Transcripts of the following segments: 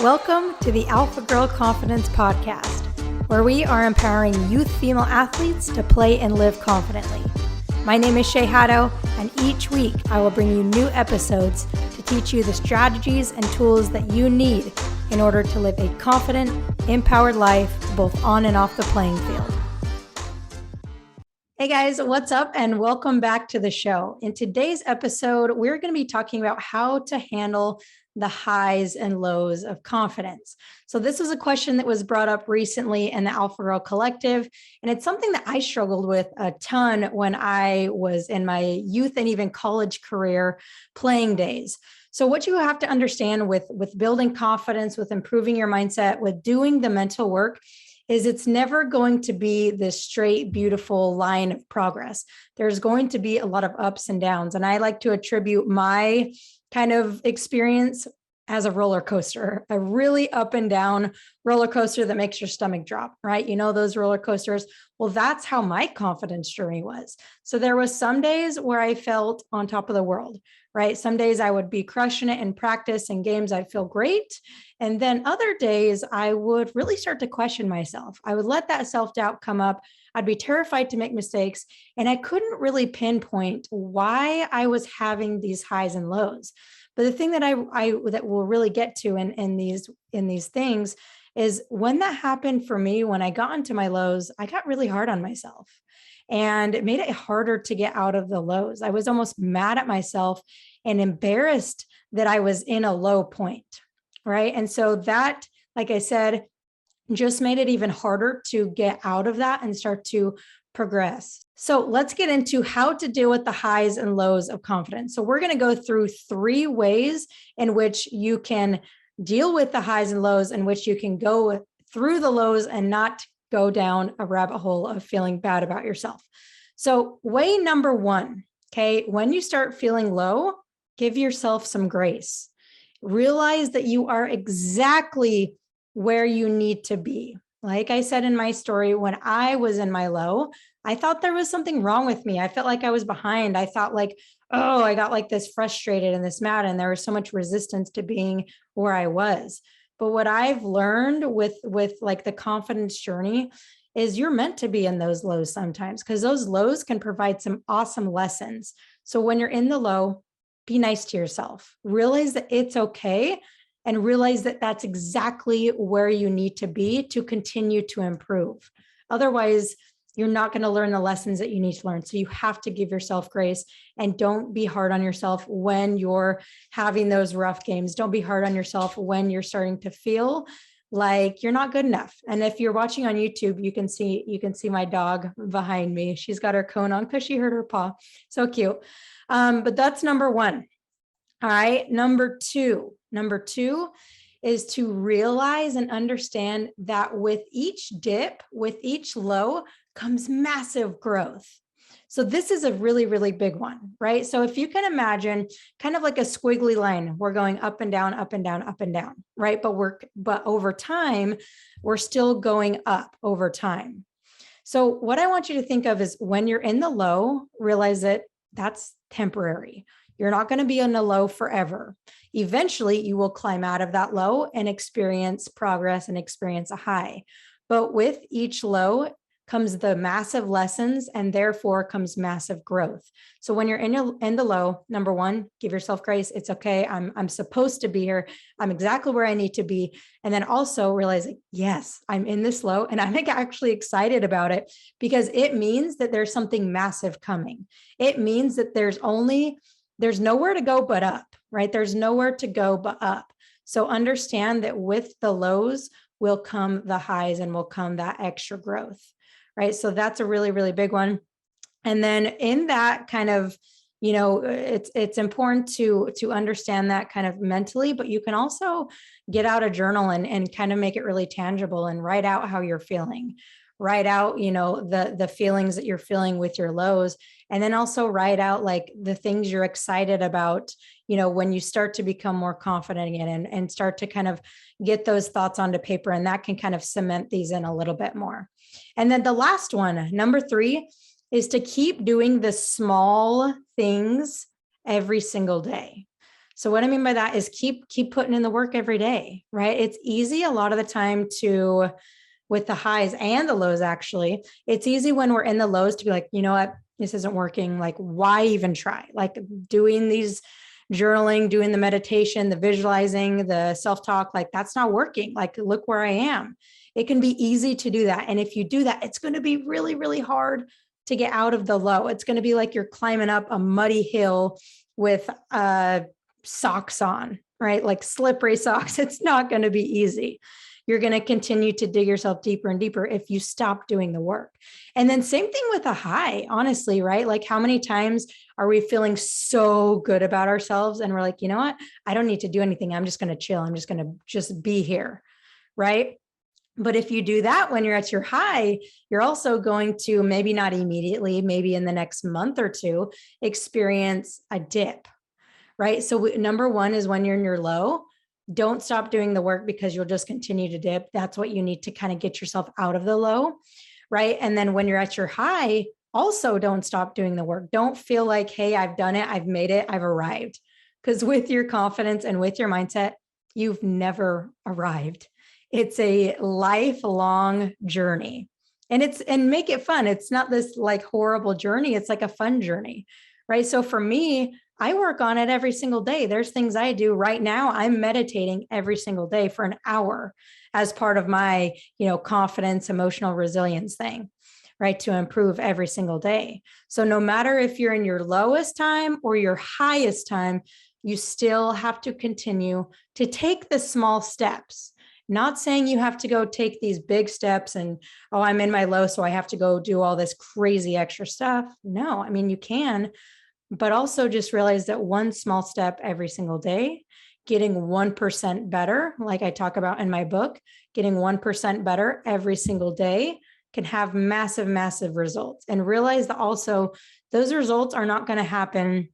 Welcome to the Alpha Girl Confidence Podcast, where we are empowering youth female athletes to play and live confidently. My name is Shay Haddo, and each week I will bring you new episodes to teach you the strategies and tools that you need in order to live a confident, empowered life both on and off the playing field. Hey guys, what's up? And welcome back to the show. In today's episode, we're going to be talking about how to handle the highs and lows of confidence. So this was a question that was brought up recently in the Alpha Girl Collective, and it's something that I struggled with a ton when I was in my youth and even college career playing days. So what you have to understand with building confidence, with improving your mindset, with doing the mental work, is it's never going to be this straight, beautiful line of progress. There's going to be a lot of ups and downs. And I like to attribute my kind of experience as a roller coaster, a really up and down roller coaster that makes your stomach drop, right? You know, those roller coasters. Well, that's how my confidence journey was. So there was some days where I felt on top of the world, right? Some days I would be crushing it in practice and games. I'd feel great. And then other days I would really start to question myself. I would let that self-doubt come up. I'd be terrified to make mistakes. And I couldn't really pinpoint why I was having these highs and lows. But the thing that I that we'll really get to in these things is when that happened for me, when I got into my lows, I got really hard on myself. And it made it harder to get out of the lows. I was almost mad at myself and embarrassed that I was in a low point, right? And so that, like I said, just made it even harder to get out of that and start to progress. So let's get into how to deal with the highs and lows of confidence. So we're going to go through 3 ways in which you can deal with the highs and lows, in which you can go through the lows and not go down a rabbit hole of feeling bad about yourself. So way number 1, okay, when you start feeling low, give yourself some grace. Realize that you are exactly where you need to be. Like I said in my story, when I was in my low, I thought there was something wrong with me. I felt like I was behind. I thought like, oh, I got like this frustrated and this mad, and there was so much resistance to being where I was. But what I've learned with like the confidence journey is you're meant to be in those lows sometimes, because those lows can provide some awesome lessons. So when you're in the low, be nice to yourself. Realize that it's okay, and realize that that's exactly where you need to be to continue to improve. Otherwise, you're not going to learn the lessons that you need to learn. So you have to give yourself grace, and don't be hard on yourself when you're having those rough games. Don't be hard on yourself when you're starting to feel like you're not good enough. And if you're watching on YouTube, you can see my dog behind me. She's got her cone on because she hurt her paw. So cute. But that's number 1. All right. Number two is to realize and understand that with each dip, with each low comes massive growth. So this is a really, really big one, right? So if you can imagine kind of like a squiggly line, we're going up and down, up and down, up and down, right? But over time, we're still going up over time. So what I want you to think of is when you're in the low, realize that that's temporary. You're not going to be in a low forever. Eventually, you will climb out of that low and experience progress and experience a high. But with each low comes the massive lessons, and therefore comes massive growth. So when you're in the low, number 1, give yourself grace. It's okay. I'm supposed to be here. I'm exactly where I need to be. And then also realize, yes, I'm in this low, and I'm actually excited about it, because it means that there's something massive coming. It means that there's nowhere to go but up, right? There's nowhere to go but up. So understand that with the lows will come the highs, and will come that extra growth, right? So that's a really, really big one. And then in that kind of, it's important to understand that kind of mentally, but you can also get out a journal and kind of make it really tangible and write out how you're feeling. Write out, the feelings that you're feeling with your lows, and then also write out like the things you're excited about, when you start to become more confident again, and start to kind of get those thoughts onto paper, and that can kind of cement these in a little bit more. And then the last one, number 3, is to keep doing the small things every single day. So what I mean by that is keep putting in the work every day, right? It's easy a lot of the time to, with the highs and the lows, actually, it's easy when we're in the lows to be like, you know what, this isn't working. Like, why even try? Like doing these journaling, doing the meditation, the visualizing, the self-talk, like that's not working. Like, look where I am. It can be easy to do that. And if you do that, it's going to be really, really hard to get out of the low. It's going to be like you're climbing up a muddy hill with socks on, right? Like slippery socks. It's not going to be easy. You're going to continue to dig yourself deeper and deeper if you stop doing the work. And then same thing with a high, honestly, right? Like how many times are we feeling so good about ourselves and we're like, you know what? I don't need to do anything. I'm just going to chill. I'm just going to just be here, right? But if you do that when you're at your high, you're also going to maybe not immediately, maybe in the next month or two, experience a dip, right? So number one is when you're in your low, don't stop doing the work because you'll just continue to dip. That's what you need to kind of get yourself out of the low, right? And then when you're at your high, also don't stop doing the work. Don't feel like, hey, I've done it, I've made it, I've arrived. Because with your confidence and with your mindset, you've never arrived. It's a lifelong journey. And make it fun. It's not this like horrible journey. It's like a fun journey, right? So for me, I work on it every single day. There's things I do right now. I'm meditating every single day for an hour as part of my, confidence, emotional resilience thing, right? To improve every single day. So no matter if you're in your lowest time or your highest time, you still have to continue to take the small steps. Not saying you have to go take these big steps and, oh, I'm in my low, so I have to go do all this crazy extra stuff. No, I mean, you can, but also just realize that one small step every single day, getting 1% better, like I talk about in my book, getting 1% better every single day can have massive, massive results. And realize that also those results are not going to happen.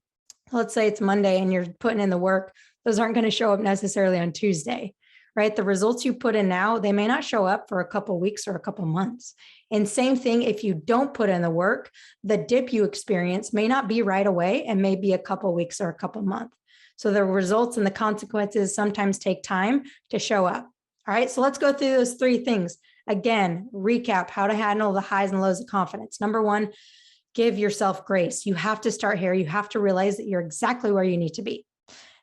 Let's say it's Monday and you're putting in the work. Those aren't going to show up necessarily on Tuesday, right? The results you put in now, they may not show up for a couple of weeks or a couple of months. And same thing, if you don't put in the work, the dip you experience may not be right away and may be a couple of weeks or a couple of months. So the results and the consequences sometimes take time to show up. All right, so let's go through those three things. Again, recap how to handle the highs and lows of confidence. Number one, give yourself grace. You have to start here. You have to realize that you're exactly where you need to be.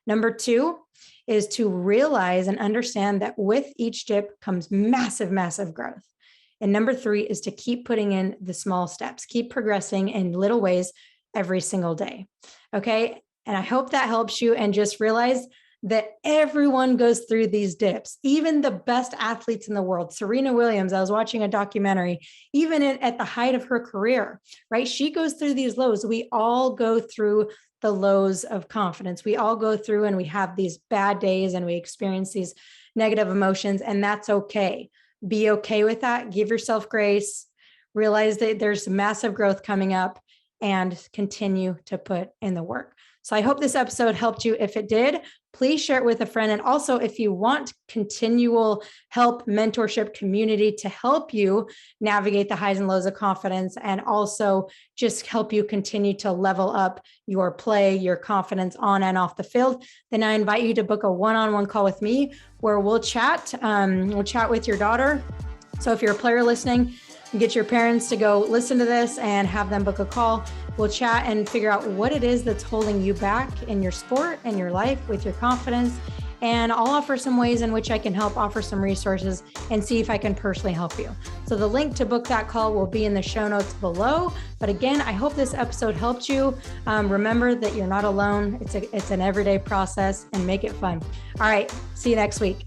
Number two is to realize and understand that with each dip comes massive, massive growth. And number three is to keep putting in the small steps, keep progressing in little ways every single day. Okay. And I hope that helps you, and just realize that everyone goes through these dips, even the best athletes in the world. Serena Williams, I was watching a documentary, even at the height of her career, right? She goes through these lows. We all go through the lows of confidence. We all go through and we have these bad days and we experience these negative emotions, and that's okay. Be okay with that. Give yourself grace. Realize that there's massive growth coming up, and continue to put in the work. So I hope this episode helped you. If it did, please share it with a friend. And also, if you want continual help, mentorship, community to help you navigate the highs and lows of confidence, and also just help you continue to level up your play, your confidence on and off the field, then I invite you to book a one-on-one call with me where we'll chat. We'll chat with your daughter. So if you're a player listening, get your parents to go listen to this and have them book a call. We'll chat and figure out what it is that's holding you back in your sport and your life with your confidence. And I'll offer some ways in which I can help, offer some resources, and see if I can personally help you. So the link to book that call will be in the show notes below. But again, I hope this episode helped you. Remember that you're not alone. It's an everyday process, and make it fun. All right. See you next week.